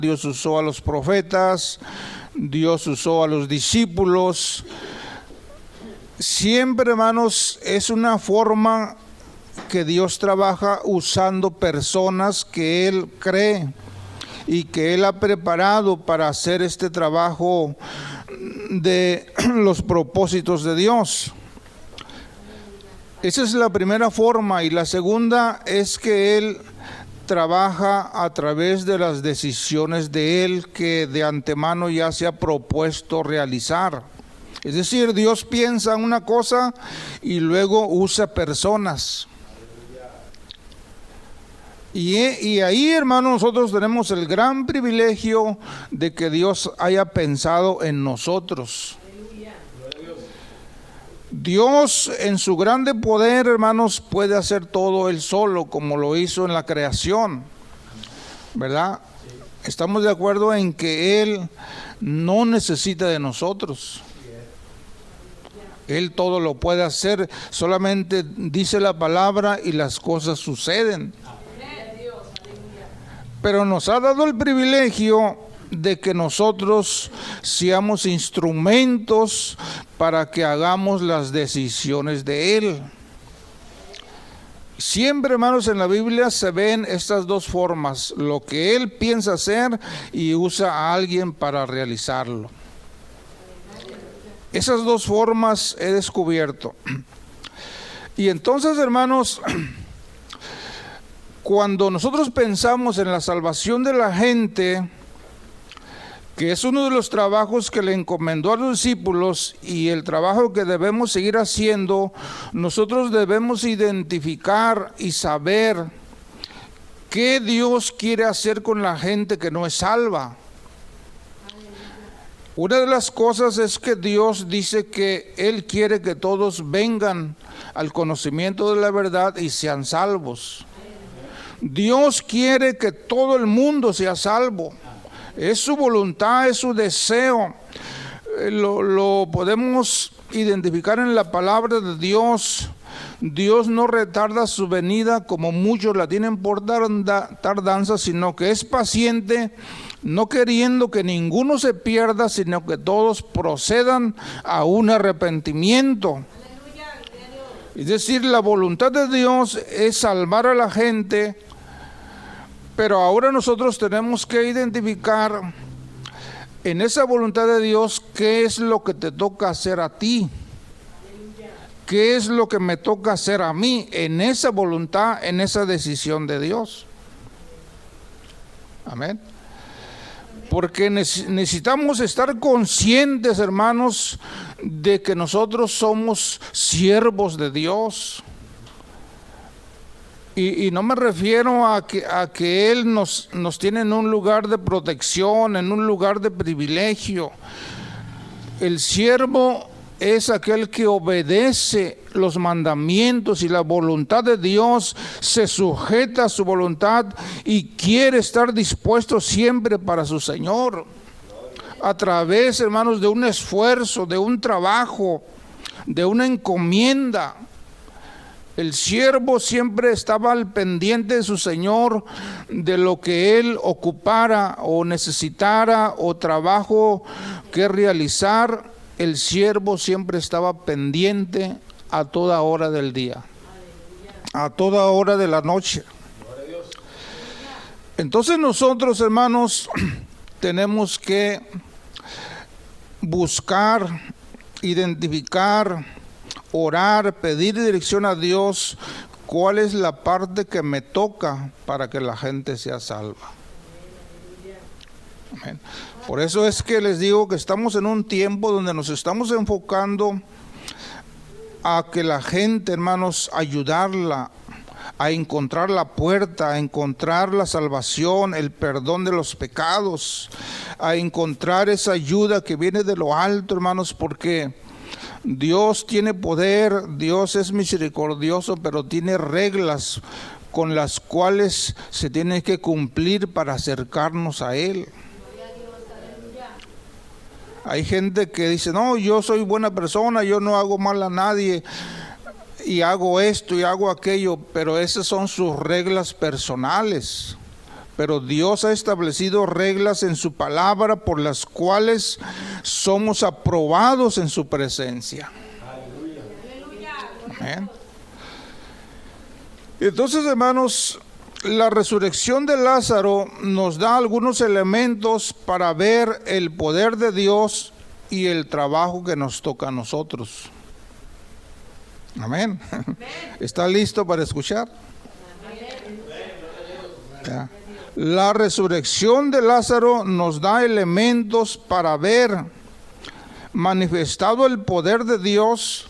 Dios usó a los profetas, Dios usó a los discípulos. Siempre, hermanos, es una forma que Dios trabaja usando personas que Él cree y que Él ha preparado para hacer este trabajo de los propósitos de Dios. Esa es la primera forma, y la segunda es que Él trabaja a través de las decisiones de Él que de antemano ya se ha propuesto realizar. Es decir, Dios piensa una cosa y luego usa personas. Y ahí, hermanos, nosotros tenemos el gran privilegio de que Dios haya pensado en nosotros. Dios en su grande poder, hermanos, puede hacer todo Él solo, como lo hizo en la creación, ¿verdad? Estamos de acuerdo en que Él no necesita de nosotros. Él todo lo puede hacer, solamente dice la palabra y las cosas suceden. Pero nos ha dado el privilegio de que nosotros seamos instrumentos para que hagamos las decisiones de Él. Siempre, hermanos, en la Biblia se ven estas dos formas: lo que Él piensa hacer y usa a alguien para realizarlo. Esas dos formas he descubierto. Y entonces, hermanos, cuando nosotros pensamos en la salvación de la gente, que es uno de los trabajos que le encomendó a los discípulos y el trabajo que debemos seguir haciendo, nosotros debemos identificar y saber qué Dios quiere hacer con la gente que no es salva. Una de las cosas es que Dios dice que Él quiere que todos vengan al conocimiento de la verdad y sean salvos. Dios quiere que todo el mundo sea salvo. Es su voluntad, es su deseo. Lo podemos identificar en la palabra de Dios. Dios no retarda su venida como muchos la tienen por tardanza, sino que es paciente, no queriendo que ninguno se pierda, sino que todos procedan a un arrepentimiento. Es decir, la voluntad de Dios es salvar a la gente, pero ahora nosotros tenemos que identificar en esa voluntad de Dios qué es lo que te toca hacer a ti, qué es lo que me toca hacer a mí en esa voluntad, en esa decisión de Dios. Amén. Porque necesitamos estar conscientes, hermanos, de que nosotros somos siervos de Dios. Y no me refiero a que Él nos tiene en un lugar de protección, en un lugar de privilegio. El siervo es aquel que obedece los mandamientos y la voluntad de Dios, se sujeta a su voluntad y quiere estar dispuesto siempre para su Señor. A través, hermanos, de un esfuerzo, de un trabajo, de una encomienda. El siervo siempre estaba al pendiente de su Señor, de lo que Él ocupara o necesitara o trabajo que realizar. El siervo siempre estaba pendiente a toda hora del día, a toda hora de la noche. Entonces nosotros, hermanos, tenemos que buscar, identificar, orar, pedir dirección a Dios, cuál es la parte que me toca para que la gente sea salva. Amén. Por eso es que les digo que estamos en un tiempo donde nos estamos enfocando a que la gente, hermanos, ayudarla a encontrar la puerta, a encontrar la salvación, el perdón de los pecados, a encontrar esa ayuda que viene de lo alto, hermanos, porque Dios tiene poder, Dios es misericordioso, pero tiene reglas con las cuales se tiene que cumplir para acercarnos a Él. Hay gente que dice, no, yo soy buena persona, yo no hago mal a nadie, y hago esto y hago aquello, pero esas son sus reglas personales. pero Dios ha establecido reglas en su palabra por las cuales somos aprobados en su presencia. Amén. Entonces, hermanos, la resurrección de Lázaro nos da algunos elementos para ver el poder de Dios y el trabajo que nos toca a nosotros. Amén. ¿Está listo para escuchar? Ya. La resurrección de Lázaro nos da elementos para ver manifestado el poder de Dios,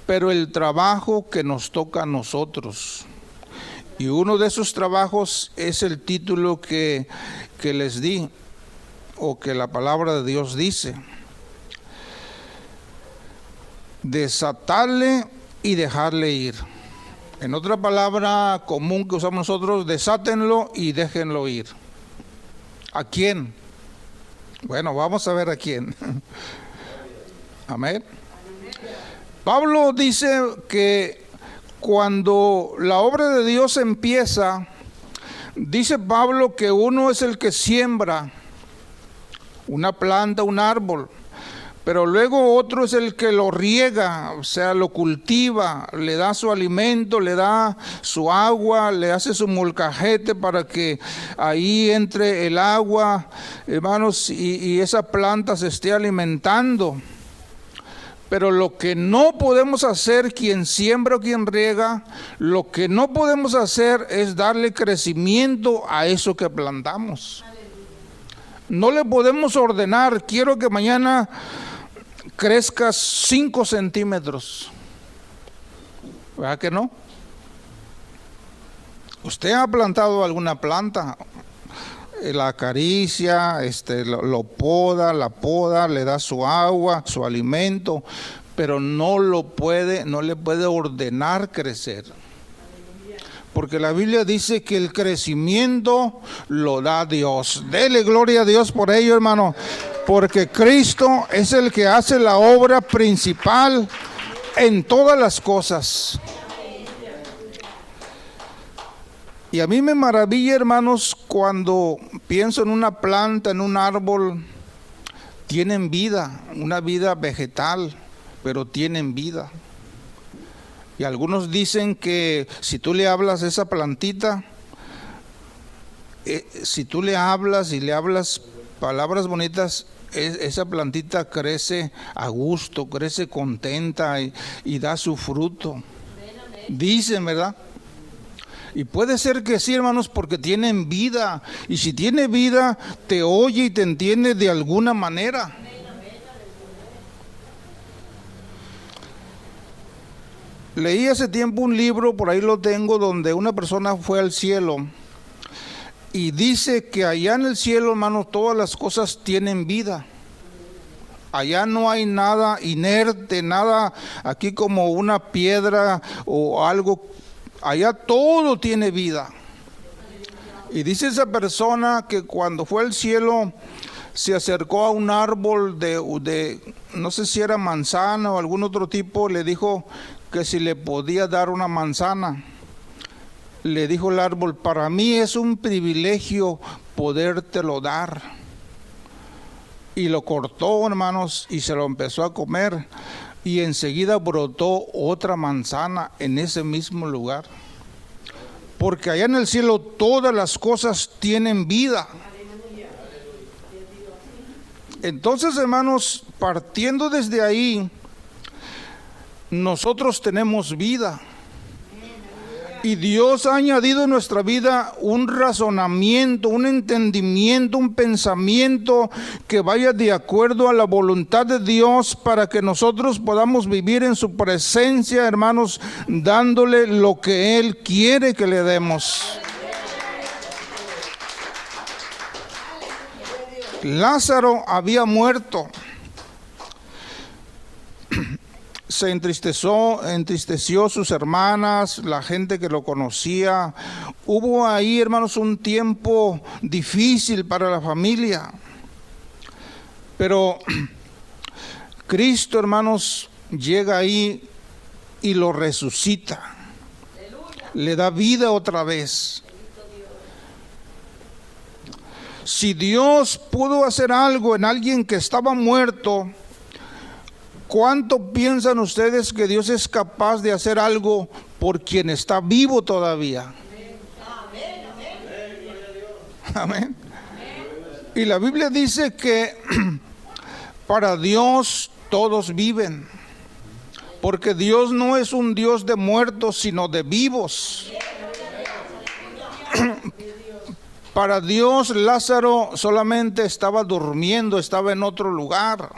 pero el trabajo que nos toca a nosotros. Y uno de esos trabajos es el título que les di, o que la palabra de Dios dice: desatarle y dejarle ir. En otra palabra común que usamos nosotros, desátenlo y déjenlo ir. ¿A quién? Bueno, vamos a ver a quién. Amén. Pablo dice que cuando la obra de Dios empieza, dice Pablo que uno es el que siembra una planta, un árbol, pero luego otro es el que lo riega, o sea, lo cultiva, le da su alimento, le da su agua, le hace su molcajete para que ahí entre el agua, hermanos, y esa planta se esté alimentando. Pero lo que no podemos hacer, quien siembra o quien riega, lo que no podemos hacer es darle crecimiento a eso que plantamos. No le podemos ordenar: quiero que mañana crezcas 5 centímetros. ¿Verdad que no? Usted ha plantado alguna planta, la acaricia, lo poda, la poda, le da su agua, su alimento, pero no le puede ordenar crecer. Porque la Biblia dice que el crecimiento lo da Dios. Dele gloria a Dios por ello, hermano. Porque Cristo es el que hace la obra principal en todas las cosas. Y a mí me maravilla, hermanos, cuando pienso en una planta, en un árbol. Tienen vida, una vida vegetal, pero tienen vida. Y algunos dicen que si tú le hablas a esa plantita, si tú le hablas y le hablas palabras bonitas, esa plantita crece a gusto, crece contenta y da su fruto. Dicen, ¿verdad? Y puede ser que sí, hermanos, porque tienen vida. Y si tiene vida, te oye y te entiende de alguna manera. Leí hace tiempo un libro, por ahí lo tengo, donde una persona fue al cielo y dice que allá en el cielo, hermanos, todas las cosas tienen vida. Allá no hay nada inerte, nada aquí como una piedra o algo. Allá todo tiene vida. Y dice esa persona que cuando fue al cielo se acercó a un árbol de no sé si era manzana o algún otro tipo, le dijo que si le podía dar una manzana. Le dijo el árbol: para mí es un privilegio podértelo dar. Y lo cortó, hermanos, y se lo empezó a comer. Y enseguida brotó otra manzana en ese mismo lugar. Porque allá en el cielo todas las cosas tienen vida. Entonces, hermanos, partiendo desde ahí, nosotros tenemos vida. Y Dios ha añadido en nuestra vida un razonamiento, un entendimiento, un pensamiento que vaya de acuerdo a la voluntad de Dios para que nosotros podamos vivir en su presencia, hermanos, dándole lo que Él quiere que le demos. Lázaro había muerto. Se entristeció sus hermanas, la gente que lo conocía. Hubo ahí, hermanos, un tiempo difícil para la familia. Pero Cristo, hermanos, llega ahí y lo resucita. Le da vida otra vez. Si Dios pudo hacer algo en alguien que estaba muerto, ¿cuánto piensan ustedes que Dios es capaz de hacer algo por quien está vivo todavía? Amén. Y la Biblia dice que para Dios todos viven, porque Dios no es un Dios de muertos, sino de vivos. Para Dios, Lázaro solamente estaba durmiendo, estaba en otro lugar.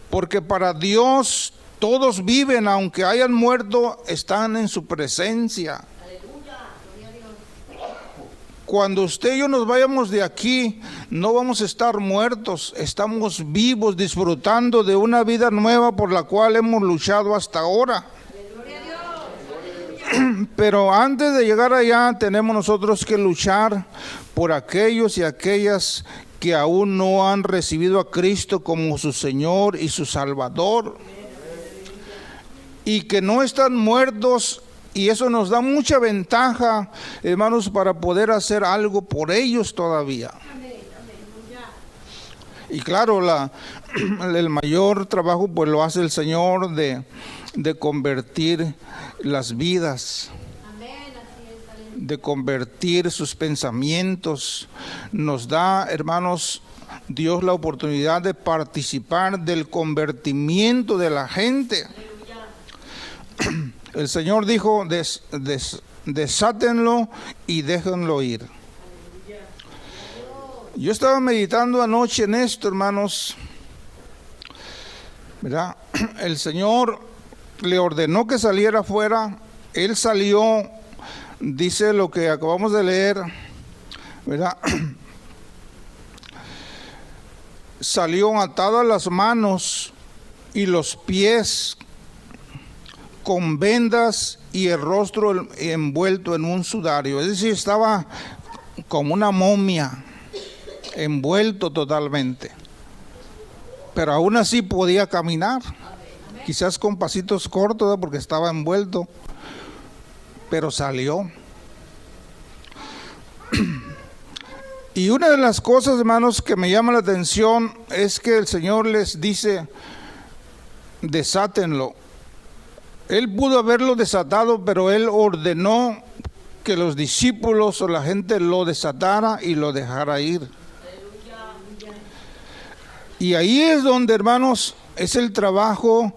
Porque para Dios todos viven, aunque hayan muerto, están en su presencia. Cuando usted y yo nos vayamos de aquí, no vamos a estar muertos, estamos vivos, disfrutando de una vida nueva por la cual hemos luchado hasta ahora. Pero antes de llegar allá, tenemos nosotros que luchar por aquellos y aquellas que aún no han recibido a Cristo como su Señor y su Salvador, y que no están muertos. Y eso nos da mucha ventaja, hermanos, para poder hacer algo por ellos todavía. Y claro, el mayor trabajo pues lo hace el Señor de convertir las vidas, de convertir sus pensamientos. Nos da, hermanos, Dios la oportunidad de participar del convertimiento de la gente. El Señor dijo, desátenlo y déjenlo ir. Yo estaba meditando anoche en esto, hermanos, ¿verdad? El Señor le ordenó que saliera afuera. Él salió, dice lo que acabamos de leer, ¿verdad? Salió atadas las manos y los pies con vendas y el rostro envuelto en un sudario. Es decir, estaba como una momia, envuelto totalmente. Pero aún así podía caminar, quizás con pasitos cortos, ¿verdad? Porque estaba envuelto, pero salió. Y una de las cosas, hermanos, que me llama la atención es que el Señor les dice, desátenlo. Él pudo haberlo desatado, pero Él ordenó que los discípulos o la gente lo desatara y lo dejara ir. Y ahí es donde, hermanos, es el trabajo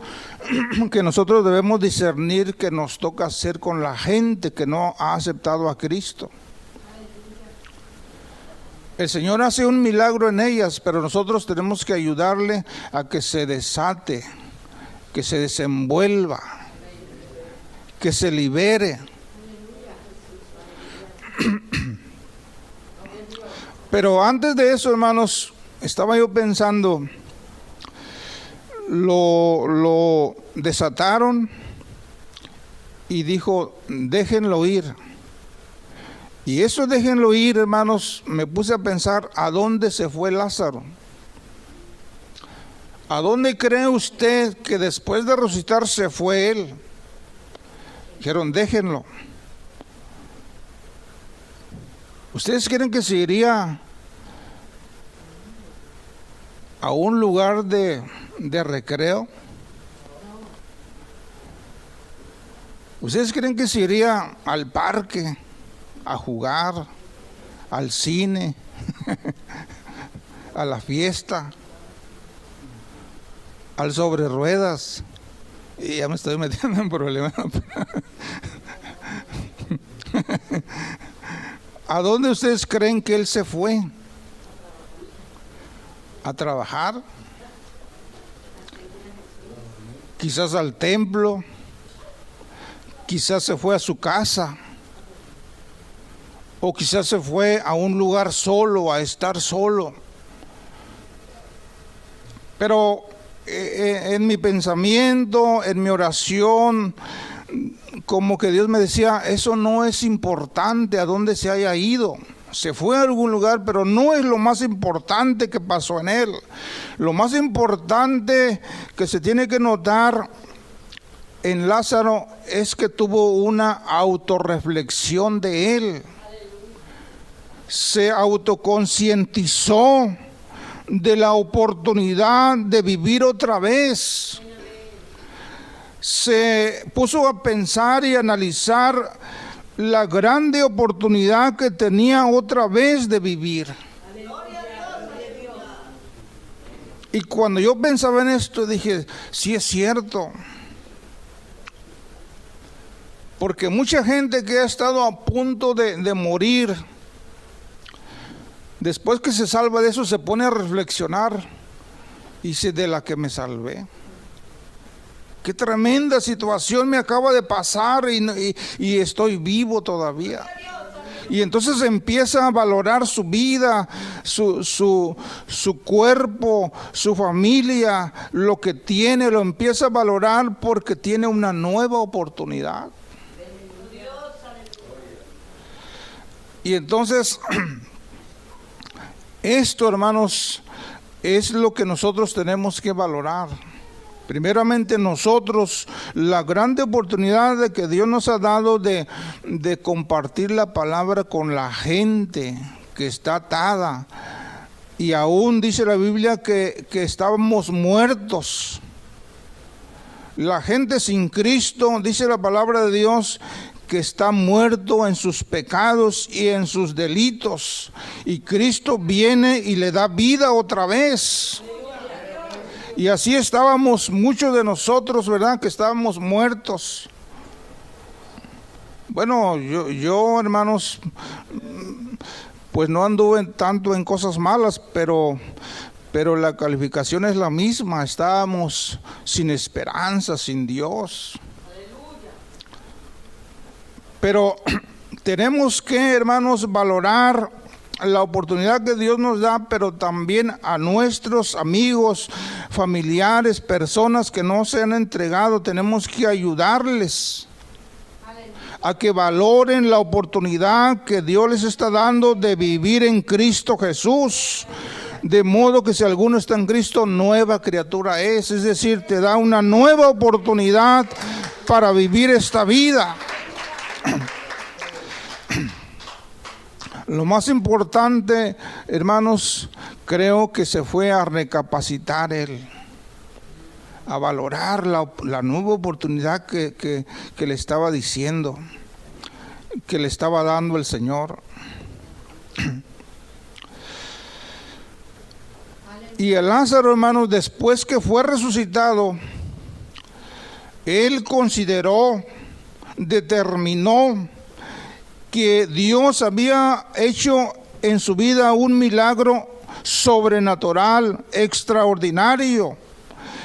que nosotros debemos discernir que nos toca hacer con la gente que no ha aceptado a Cristo. El Señor hace un milagro en ellas, pero nosotros tenemos que ayudarle a que se desate, que se desenvuelva, que se libere. Pero antes de eso, hermanos, estaba yo pensando, lo desataron y dijo, déjenlo ir. Y eso déjenlo ir, hermanos, me puse a pensar, ¿a dónde se fue Lázaro? ¿A dónde cree usted que después de resucitar se fue él? Dijeron, déjenlo. ¿Ustedes creen que se iría a un lugar de recreo? ¿Ustedes creen que se iría al parque a jugar, al cine, a la fiesta, al sobre ruedas? Y ya me estoy metiendo en problemas. ¿A dónde ustedes creen que él se fue? ¿A trabajar? Quizás al templo, quizás se fue a su casa, o quizás se fue a un lugar solo, a estar solo. Pero en mi pensamiento, en mi oración, como que Dios me decía, eso no es importante a dónde se haya ido. Se fue a algún lugar, pero no es lo más importante que pasó en él. Lo más importante que se tiene que notar en Lázaro es que tuvo una autorreflexión de él. se autoconcientizó de la oportunidad de vivir otra vez. Se puso a pensar y analizar la grande oportunidad que tenía otra vez de vivir. Y cuando yo pensaba en esto, dije, sí es cierto. Porque mucha gente que ha estado a punto de morir, después que se salva de eso, se pone a reflexionar y dice, de la que me salvé. Qué tremenda situación me acaba de pasar y estoy vivo todavía. Y entonces empieza a valorar su vida, su cuerpo, su familia, lo que tiene, lo empieza a valorar porque tiene una nueva oportunidad. Y entonces, esto, hermanos, es lo que nosotros tenemos que valorar. Primeramente nosotros, la grande oportunidad de que Dios nos ha dado de compartir la palabra con la gente que está atada. Y aún dice la Biblia que estábamos muertos. La gente sin Cristo, dice la palabra de Dios, que está muerto en sus pecados y en sus delitos. Y Cristo viene y le da vida otra vez. Y así estábamos muchos de nosotros, ¿verdad? Que estábamos muertos. Bueno, yo hermanos, pues no anduve tanto en cosas malas, pero la calificación es la misma. Estábamos sin esperanza, sin Dios. Pero tenemos que, hermanos, valorar la oportunidad que Dios nos da, pero también a nuestros amigos, familiares, personas que no se han entregado, tenemos que ayudarles a que valoren la oportunidad que Dios les está dando de vivir en Cristo Jesús. De modo que si alguno está en Cristo, nueva criatura es decir, te da una nueva oportunidad para vivir esta vida. Lo más importante, hermanos, creo que se fue a recapacitar él, a valorar la nueva oportunidad que le estaba diciendo, que le estaba dando el Señor. Y el Lázaro, hermanos, después que fue resucitado, él consideró, determinó que Dios había hecho en su vida un milagro sobrenatural, extraordinario.